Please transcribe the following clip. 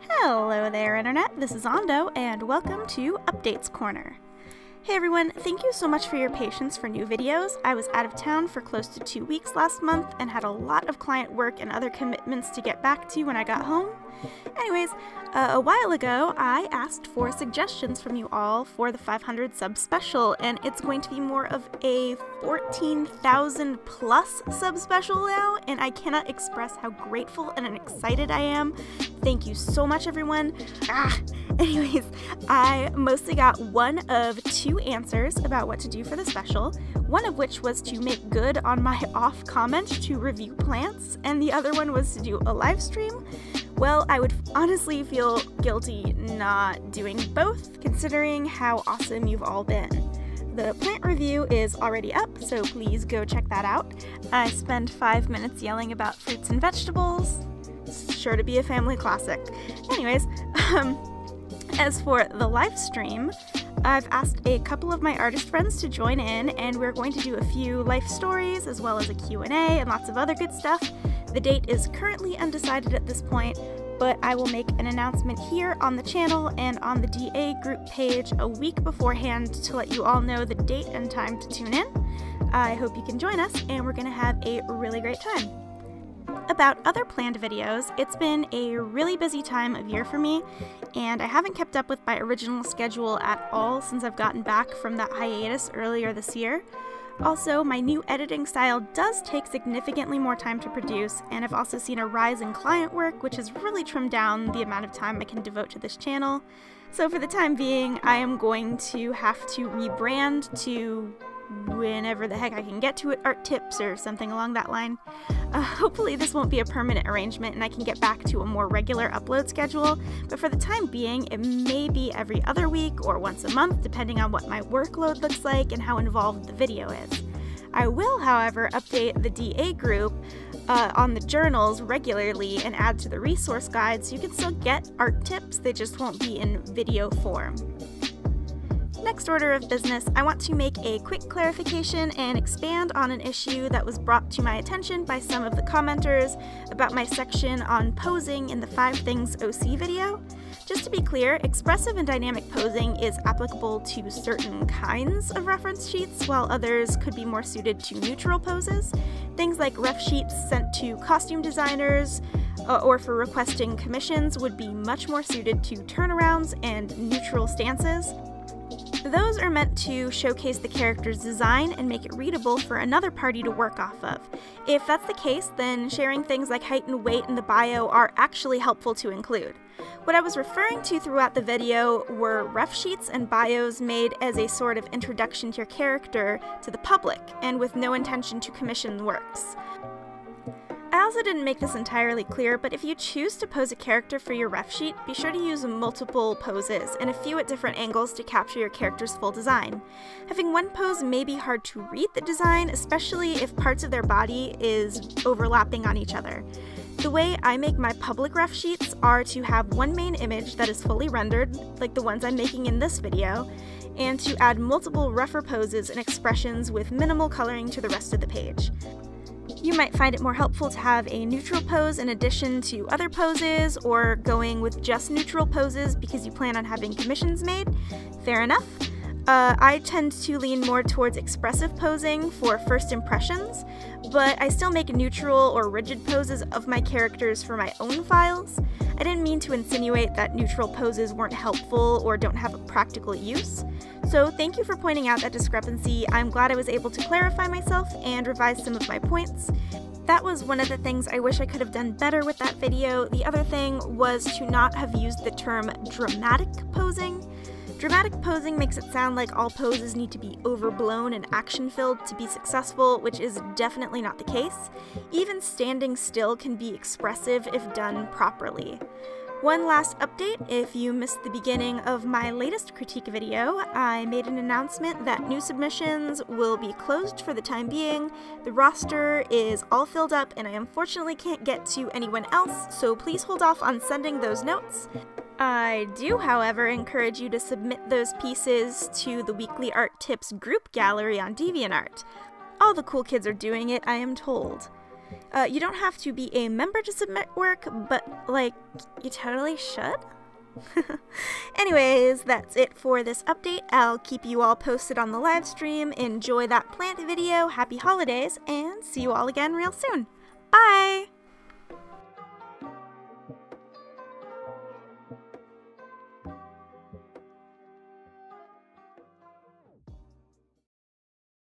Hello there, Internet. This is Ando, and welcome to Updates Corner. Hey everyone, thank you so much for your patience for new videos. I was out of town for close to 2 weeks last month and had a lot of client work and other commitments to get back to when I got home. Anyways, a while ago, I asked for suggestions from you all for the 500 sub special, and it's going to be more of a 14,000 plus sub special now, and I cannot express how grateful and excited I am. Thank you so much, everyone. Anyways, I mostly got one of 2 answers about what to do for the special, one of which was to make good on my off comment to review plants, and the other one was to do a live stream. Well, I would honestly feel guilty not doing both, considering how awesome you've all been. The plant review is already up, so please go check that out. I spend 5 minutes yelling about fruits and vegetables. It's sure to be a family classic. Anyways, as for the live stream, I've asked a couple of my artist friends to join in, and we're going to do a few life stories as well as a Q&A and lots of other good stuff. The date is currently undecided at this point, but I will make an announcement here on the channel and on the DA group page a week beforehand to let you all know the date and time to tune in. I hope you can join us, and we're going to have a really great time. About other planned videos, it's been a really busy time of year for me, and I haven't kept up with my original schedule at all since I've gotten back from that hiatus earlier this year. Also, my new editing style does take significantly more time to produce, and I've also seen a rise in client work, which has really trimmed down the amount of time I can devote to this channel. So for the time being, I am going to have to rebrand to whenever the heck I can get to it, art tips or something along that line. Hopefully this won't be a permanent arrangement and I can get back to a more regular upload schedule, but for the time being it may be every other week or once a month depending on what my workload looks like and how involved the video is. I will, however, update the DA group on the journals regularly and add to the resource guide so you can still get art tips, they just won't be in video form. Next order of business, I want to make a quick clarification and expand on an issue that was brought to my attention by some of the commenters about my section on posing in the 5 Things OC video. Just to be clear, expressive and dynamic posing is applicable to certain kinds of reference sheets, while others could be more suited to neutral poses. Things like ref sheets sent to costume designers or for requesting commissions would be much more suited to turnarounds and neutral stances. Those are meant to showcase the character's design and make it readable for another party to work off of. If that's the case, then sharing things like height and weight in the bio are actually helpful to include. What I was referring to throughout the video were ref sheets and bios made as a sort of introduction to your character to the public, and with no intention to commission works. I also didn't make this entirely clear, but if you choose to pose a character for your ref sheet, be sure to use multiple poses, and a few at different angles to capture your character's full design. Having one pose may be hard to read the design, especially if parts of their body is overlapping on each other. The way I make my public ref sheets are to have one main image that is fully rendered, like the ones I'm making in this video, and to add multiple reffer poses and expressions with minimal coloring to the rest of the page. You might find it more helpful to have a neutral pose in addition to other poses, or going with just neutral poses because you plan on having commissions made. Fair enough. I tend to lean more towards expressive posing for first impressions, but I still make neutral or rigid poses of my characters for my own files. I didn't mean to insinuate that neutral poses weren't helpful or don't have a practical use. So thank you for pointing out that discrepancy. I'm glad I was able to clarify myself and revise some of my points. That was one of the things I wish I could have done better with that video. The other thing was to not have used the term dramatic posing. Dramatic posing makes it sound like all poses need to be overblown and action-filled to be successful, which is definitely not the case. Even standing still can be expressive if done properly. One last update, if you missed the beginning of my latest critique video, I made an announcement that new submissions will be closed for the time being. The roster is all filled up and I unfortunately can't get to anyone else, so please hold off on sending those notes. I do, however, encourage you to submit those pieces to the Weekly Art Tips group gallery on DeviantArt. All the cool kids are doing it, I am told. You don't have to be a member to submit work, but, like, you totally should? Anyways, that's it for this update. I'll keep you all posted on the live stream. Enjoy that plant video, happy holidays, and see you all again real soon. Bye!